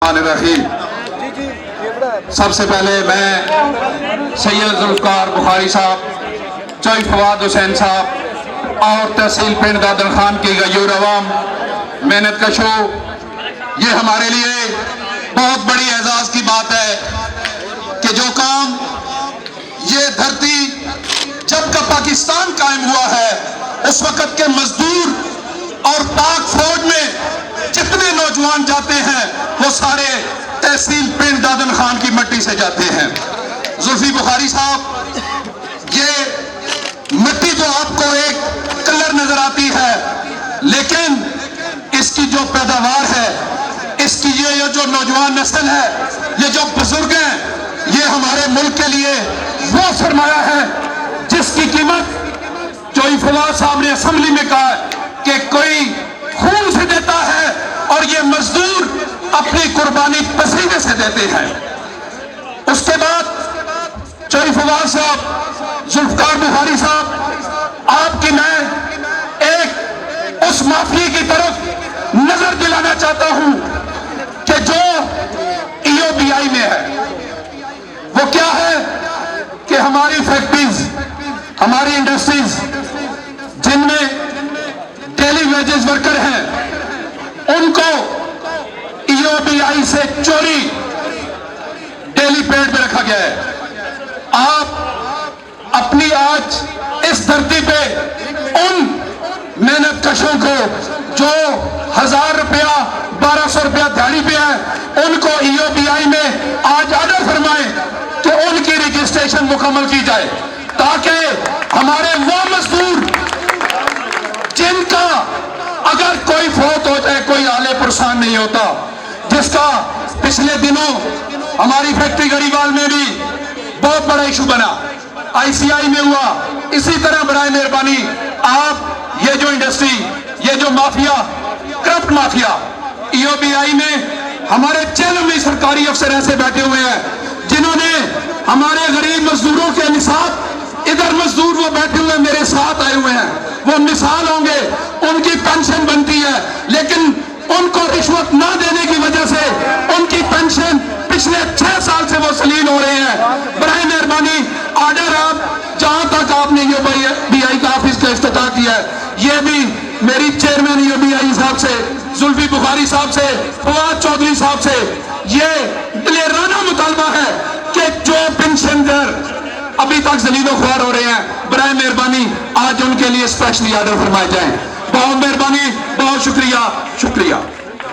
الرحیم۔ سب سے پہلے میں سید ذوالفقار بخاری صاحب، چوئی فواد حسین صاحب اور تحصیل پنڈ دادن خان کی غیور عوام محنت کشو، یہ ہمارے لیے بہت بڑی اعزاز کی بات ہے کہ جو کام یہ دھرتی جب کا پاکستان قائم ہوا ہے اس وقت کے مزدور اور پاک فوج میں جتنے نوجوان جاتے ہیں وہ سارے تحصیل پنڈ دادن خان کی مٹی سے جاتے ہیں۔ زلفی بخاری صاحب، یہ مٹی تو آپ کو ایک کلر نظر آتی ہے لیکن اس کی جو پیداوار ہے، اس کی یہ جو نوجوان نسل ہے، یہ جو بزرگ ہیں، یہ ہمارے ملک کے لیے وہ سرمایہ ہے جس کی قیمت چوئی فواد صاحب نے اسمبلی میں کہا کہ کوئی خون سے دیتا ہے اور یہ مزدور اپنی قربانی پسینے سے دیتے ہیں۔ اس کے بعد چوئی فواد صاحب، ذوالفقار بخاری صاحب، آپ کی میں ایک اس مافیا کی طرف نظر دلانا چاہتا ہوں کہ جو EOBI میں ہے۔ وہ کیا ہے کہ ہماری فیکٹریز، ہماری انڈسٹریز جن میں ڈیلی ویجز ورکر ہیں، ان کو EOBI سے چوری ڈیلی پیڈ پہ رکھا گیا ہے۔ آپ اپنی آج اس دھرتی پہ ان محنت کشوں کو جو 1000 روپیہ 1200 روپیہ دیہاڑی پہ ہے، ان کو EOBI میں آج آرڈر فرمائیں کہ ان کی رجسٹریشن مکمل کی جائے تاکہ ہمارے وہ مزدور جن کا اگر کوئی فوت ہو جائے کوئی آلے پرسان نہیں ہوتا، جس کا پچھلے دنوں ہماری فیکٹری گریوال میں بھی بہت بڑا ایشو بنا، ICI میں ہوا، اسی طرح برائے مہربانی آپ یہ جو انڈسٹری، یہ جو مافیا، کرپٹ مافیا، EOBI میں ہمارے چیلمی سرکاری افسر ایسے بیٹھے ہوئے ہیں جنہوں نے ہمارے غریب مزدوروں کے نصاب، ادھر مزدور وہ بیٹھے ہوئے میرے ساتھ آئے ہوئے ہیں، وہ مثال ہوں گے، ان کی پینشن بنتی ہے لیکن ان کو رشوت نہ دینے کی وجہ سے ان کی پینشن پچھلے 6 سال سے وہ سلیل ہو رہے ہیں۔ برائے مہربانی آرڈر آپ جہاں تک آپ نے EOBI کا آفس کا افتتاح کیا ہے، یہ بھی میری چیئرمین EOBI صاحب سے، زلفی بخاری صاحب سے، فواد چودھری صاحب سے یہ دلیرانہ مطالبہ ہے کہ جو پنشنر ابھی تک ذلیل و خوار ہو رہے ہیں، برائے مہربانی آج ان کے لیے اسپیشلی آرڈر فرمائے جائیں۔ بہت مہربانی، بہت شکریہ۔